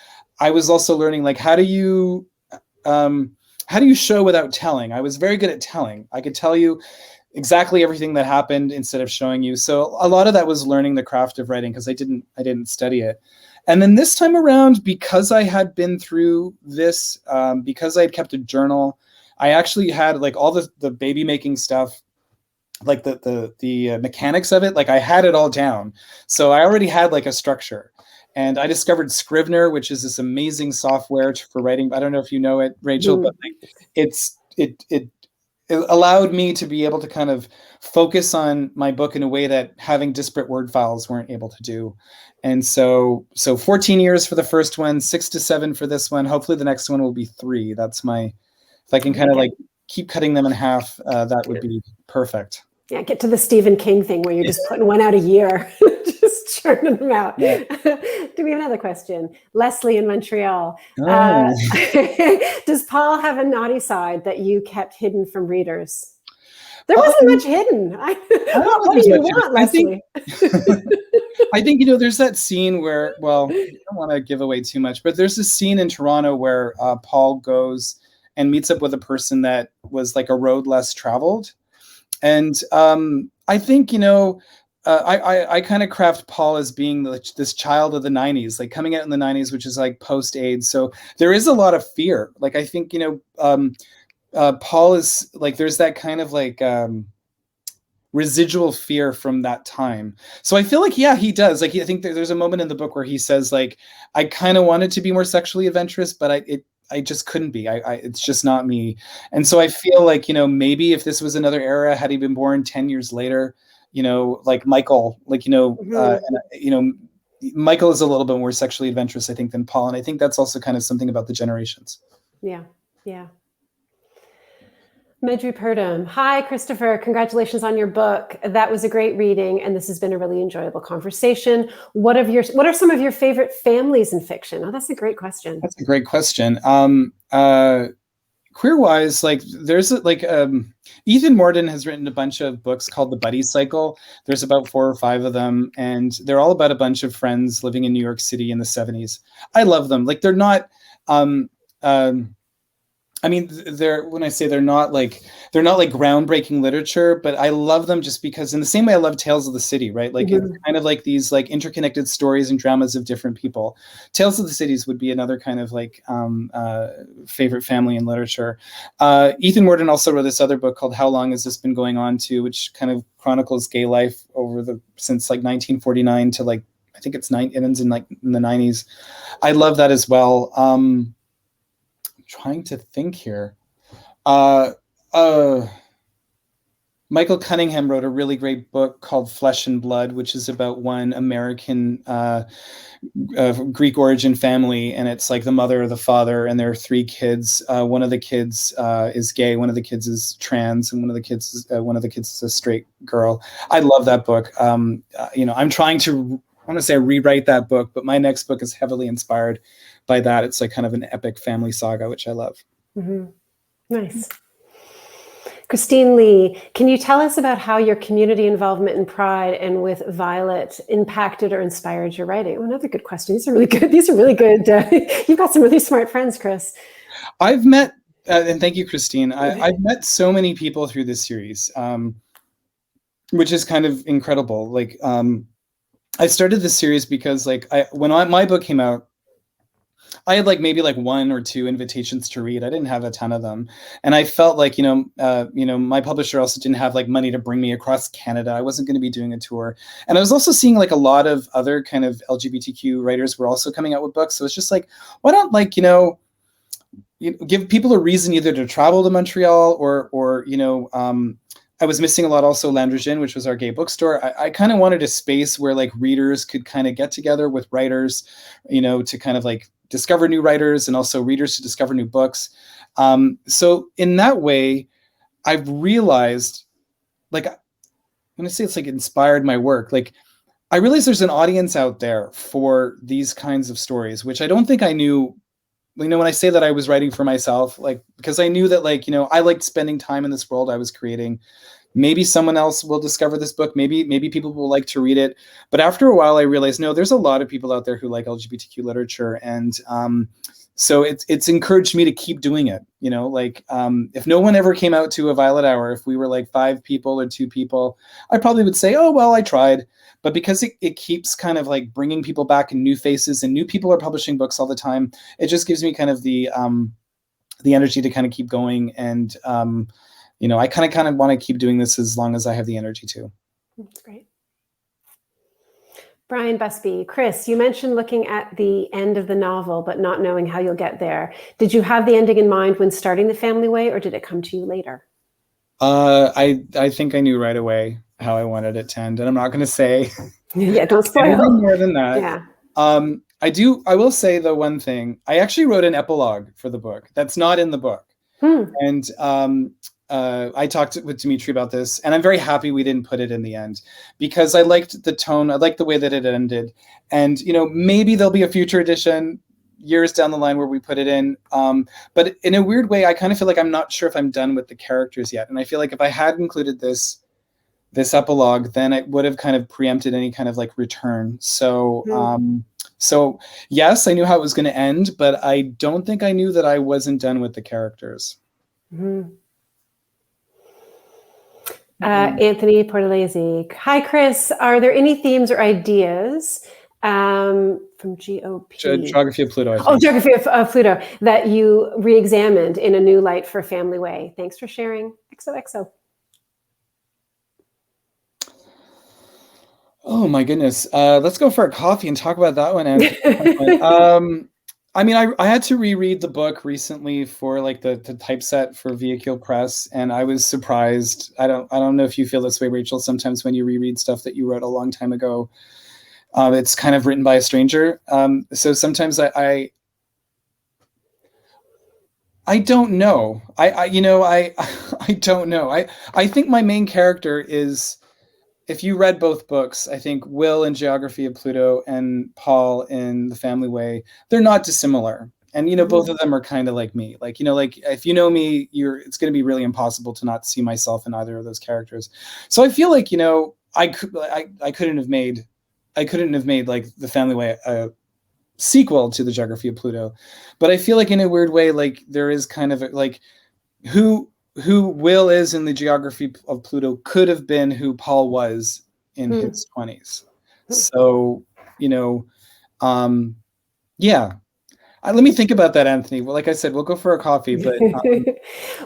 I was also learning like how do you show without telling? I was very good at telling. I could tell you exactly everything that happened instead of showing you. So a lot of that was learning the craft of writing because I didn't study it. And then this time around, because I had been through this, because I had kept a journal, I actually had like all the baby making stuff, like the mechanics of it, like I had it all down. So I already had like a structure. And I discovered Scrivener, which is this amazing software for writing. I don't know if you know it, Rachel, but like it allowed me to be able to kind of focus on my book in a way that having disparate word files weren't able to do. And so 14 years for the first one, 6 to 7 for this one. Hopefully the next one will be 3. That's if I can kind of like keep cutting them in half, that would be perfect. Yeah, get to the Stephen King thing where you're just putting one out a year, just churning them out. Yeah. Do we have another question? Leslie in Montreal. Does Paul have a naughty side that you kept hidden from readers? There wasn't much hidden. What do you want, Leslie? I think, there's that scene where, well, I don't want to give away too much, but there's this scene in Toronto where Paul goes and meets up with a person that was like a road less traveled. And I think, I kind of craft Paul as being this child of the 90s, like coming out in the 90s, which is like post-AIDS. So there is a lot of fear. Like, I think, Paul is like, there's that kind of like residual fear from that time. So I feel like, yeah, he does. Like, I think there's a moment in the book where he says, like, I kind of wanted to be more sexually adventurous, but I just couldn't be. It's just not me. And so I feel like, maybe if this was another era, had he been born 10 years later, like Michael, like, Michael is a little bit more sexually adventurous, I think, than Paul. And I think that's also kind of something about the generations. Yeah. Yeah. Medri Purdom. Hi, Christopher. Congratulations on your book. That was a great reading, and this has been a really enjoyable conversation. What are some of your favorite families in fiction? Oh, that's a great question. That's a great question. Queer-wise, like there's Ethan Mordden has written a bunch of books called The Buddy Cycle. There's about 4 or 5 of them, and they're all about a bunch of friends living in New York City in the 70s. I love them. Like they're not. I mean, when I say they're not like groundbreaking literature, but I love them just because, in the same way I love Tales of the City, right? Like it's kind of like these like interconnected stories and dramas of different people. Tales of the Cities would be another kind of like favorite family in literature. Ethan Mordden also wrote this other book called How Long Has This Been Going On To, which kind of chronicles gay life since like 1949 to like, I think it ends in like in the 90s. I love that as well. Trying to think here. Michael Cunningham wrote a really great book called Flesh and Blood, which is about one American Greek origin family, and it's like the mother, the father, and there are 3 kids. One of the kids is gay, one of the kids is trans, and one of the kids is a straight girl. I love that book. I'm trying to, I want to say rewrite that book, but my next book is heavily inspired by that. It's like kind of an epic family saga, which I love. Mm-hmm. Nice. Christine Lee, can you tell us about how your community involvement in Pride and with Violet impacted or inspired your writing? Oh, another good question. These are really good. You've got some really smart friends, Chris. I've met, and thank you, Christine. I've met so many people through this series, which is kind of incredible. Like, I started this series because like when my book came out, I had like maybe like 1 or 2 invitations to read. I didn't have a ton of them. And I felt like, my publisher also didn't have like money to bring me across Canada. I wasn't going to be doing a tour. And I was also seeing like a lot of other kind of LGBTQ writers were also coming out with books. So it's just like, why don't give people a reason either to travel to Montreal or I was missing a lot also Landrogin, which was our gay bookstore. I kind of wanted a space where like readers could kind of get together with writers, to kind of like discover new writers and also readers to discover new books. So in that way, I've realized, like, I'm going to say it's like inspired my work. Like, I realize there's an audience out there for these kinds of stories, which I don't think I knew. When I say that I was writing for myself, like, because I knew that, like, I liked spending time in this world I was creating. Maybe someone else will discover this book. Maybe people will like to read it. But after a while, I realized, no, there's a lot of people out there who like LGBTQ literature. And so it's encouraged me to keep doing it. If no one ever came out to a Violet Hour, if we were like 5 people or 2 people, I probably would say, oh, well, I tried. But because it keeps kind of like bringing people back and new faces, and new people are publishing books all the time, it just gives me kind of the energy to kind of keep going. And, I kind of want to keep doing this as long as I have the energy to. That's great. Brian Busby, Chris, you mentioned looking at the end of the novel, but not knowing how you'll get there. Did you have the ending in mind when starting The Family Way, or did it come to you later? I think I knew right away how I wanted it to end, and I'm not going to say yeah, don't spoil more than that. Yeah. I will say the one thing. I actually wrote an epilogue for the book that's not in the book. And I talked with Dimitri about this, and I'm very happy we didn't put it in the end, because I liked the tone. I liked the way that it ended. And, maybe there'll be a future edition years down the line where we put it in. But in a weird way, I kind of feel like I'm not sure if I'm done with the characters yet. And I feel like if I had included this epilogue, then it would have kind of preempted any kind of like return. So, so yes, I knew how it was going to end, but I don't think I knew that I wasn't done with the characters. Anthony Portalese. Hi, Chris. Are there any themes or ideas from GOP? Geography of Pluto. Geography of Pluto that you re-examined in a new light for Family Way. Thanks for sharing. XOXO. Oh my goodness. Let's go for a coffee and talk about that one. Anthony. I had to reread the book recently for like the typeset for Vehicle Press, and I was surprised. I don't know if you feel this way, Rachel. Sometimes when you reread stuff that you wrote a long time ago, it's kind of written by a stranger. So sometimes I don't know. I don't know. I think my main character is, if you read both books, I think Will in Geography of Pluto and Paul in The Family Way, they're not dissimilar. And, both of them are kind of like me. Like, if you know me, it's going to be really impossible to not see myself in either of those characters. So I feel like, I couldn't have made like The Family Way a sequel to the Geography of Pluto. But I feel like in a weird way, like there is kind of like who Will is in the Geography of Pluto could have been who Paul was in his 20s. So, yeah. Let me think about that, Anthony. Well, like I said, we'll go for a coffee. But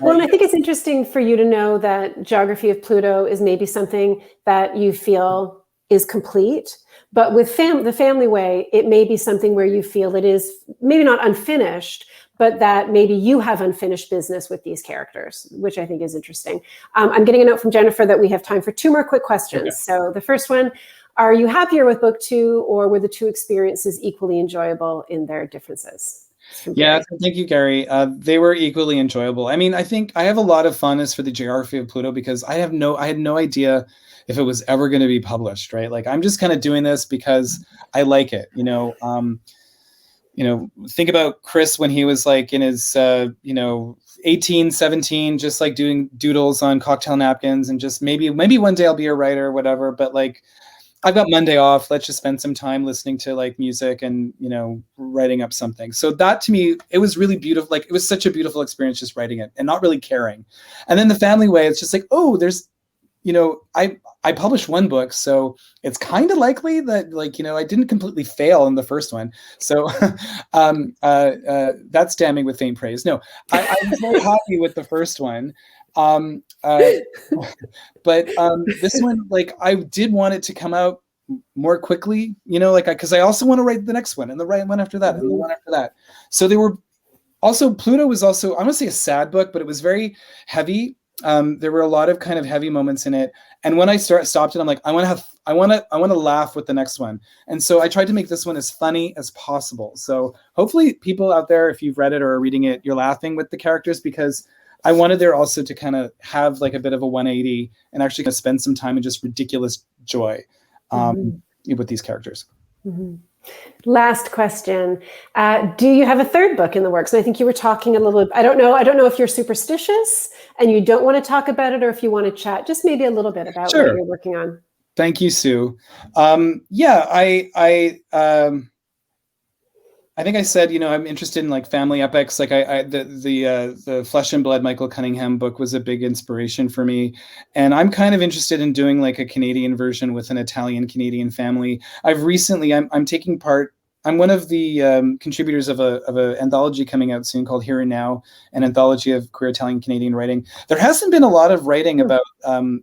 well, and I think it's interesting for you to know that Geography of Pluto is maybe something that you feel is complete. But with The Family Way, it may be something where you feel it is maybe not unfinished, but that maybe you have unfinished business with these characters, which I think is interesting. I'm getting a note from Jennifer that we have time for 2 more quick questions. Okay. So the first one, are you happier with book 2, or were the 2 experiences equally enjoyable in their differences? Yeah, thank you, Gary. They were equally enjoyable. I think I have a lot of fun as for the Geography of Pluto, because I had no idea if it was ever going to be published, right? Like, I'm just kind of doing this because I like it, think about Chris when he was like in his, 18, 17, just like doing doodles on cocktail napkins, and just maybe one day I'll be a writer or whatever. But like, I've got Monday off. Let's just spend some time listening to like music and, writing up something. So that to me, it was really beautiful. Like, it was such a beautiful experience just writing it and not really caring. And then The Family Way, it's just like, oh, there's, I published 1 book, so it's kind of likely that, like, I didn't completely fail in the first one. So that's damning with faint praise. No, I was very happy with the first one. But this one, like, I did want it to come out more quickly, because I also want to write the next one and the right one after that and the one after that. So they were also, Pluto was also, I want to say a sad book, but it was very heavy. There were a lot of kind of heavy moments in it, and when I stopped it, I'm like, I want to laugh with the next one, and so I tried to make this one as funny as possible. So hopefully, people out there, if you've read it or are reading it, you're laughing with the characters, because I wanted there also to kind of have like a bit of a 180 and actually kind of spend some time in just ridiculous joy with these characters. Mm-hmm. Last question. Do you have a third book in the works? And I think you were talking a little bit, I don't know if you're superstitious and you don't want to talk about it, or if you want to chat just maybe a little bit about what you're working on. Thank you, Sue. I think I said, I'm interested in like family epics. Like the Flesh and Blood Michael Cunningham book was a big inspiration for me. And I'm kind of interested in doing like a Canadian version with an Italian-Canadian family. I'm taking part, I'm one of the contributors of a anthology coming out soon called Here and Now, an anthology of queer Italian-Canadian writing. There hasn't been a lot of writing about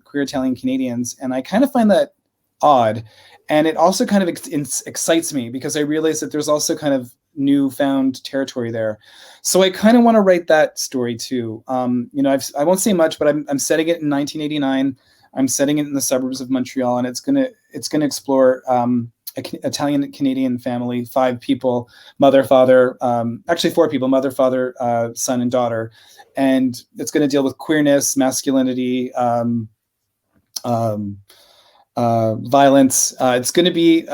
queer Italian-Canadians, and I kind of find that odd. And it also kind of excites me, because I realize that there's also kind of newfound territory there. So I kind of want to write that story too. I won't say much, but I'm setting it in 1989. I'm setting it in the suburbs of Montreal, and it's gonna explore an Italian-Canadian family, 5 people, mother, father, actually 4 people, mother, father, son, and daughter. And it's going to deal with queerness, masculinity, violence. It's going to be,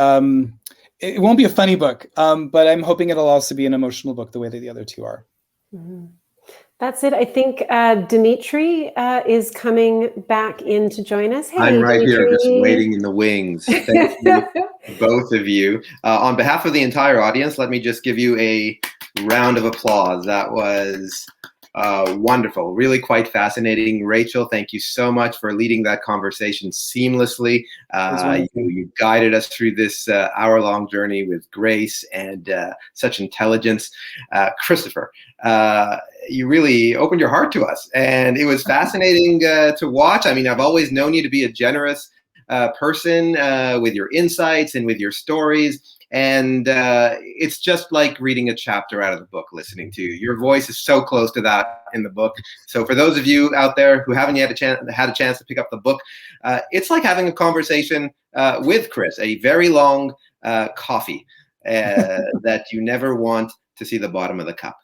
it won't be a funny book, but I'm hoping it'll also be an emotional book the way that the other 2 are. Mm-hmm. That's it. I think Dimitri is coming back in to join us. Hey, I'm right Dimitri. here, just waiting in the wings. Thank you, both of you. On behalf of the entire audience, let me just give you a round of applause. That was wonderful, really quite fascinating. Rachel, thank you so much for leading that conversation seamlessly. You guided us through this hour-long journey with grace and such intelligence. Christopher, you really opened your heart to us, and it was fascinating to watch. I mean, I've always known you to be a generous person with your insights and with your stories. And it's just like reading a chapter out of the book, listening to you. Your voice is so close to that in the book. So for those of you out there who haven't yet had a chance to pick up the book, it's like having a conversation with Chris, a very long coffee that you never want to see the bottom of the cup.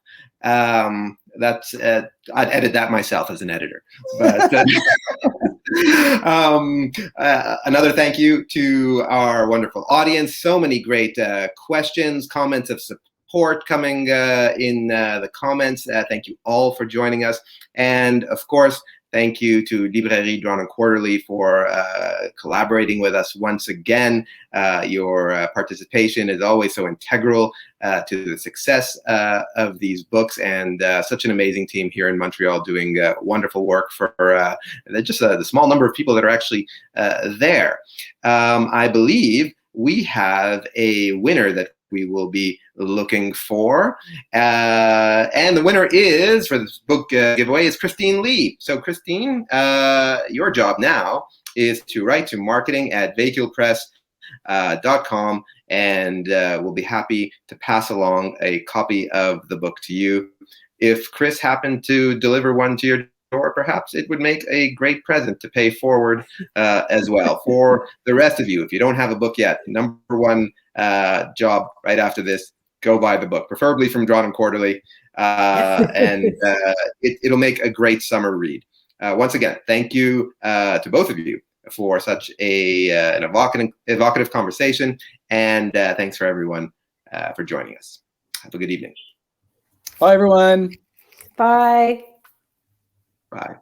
That's I'd edit that myself as an editor. But another thank you to our wonderful audience. So many great questions, comments of support coming in the comments. Thank you all for joining us. And of course, thank you to Librairie Drawn and Quarterly for collaborating with us once again. Your participation is always so integral to the success of these books, and such an amazing team here in Montreal doing wonderful work for just the small number of people that are actually there. I believe we have a winner that we will be looking for. And the winner is, for this book giveaway, is Christine Lee. So Christine, your job now is to write to marketing@vehiculepress.com, and we'll be happy to pass along a copy of the book to you. If Chris happened to deliver one to your door, perhaps it would make a great present to pay forward as well. For the rest of you, if you don't have a book yet, number one job right after this, go buy the book, preferably from Drawn and Quarterly, and it'll make a great summer read. Once again, thank you to both of you for such an evocative conversation, and thanks for everyone for joining us. Have a good evening. Bye, everyone. Bye. Bye.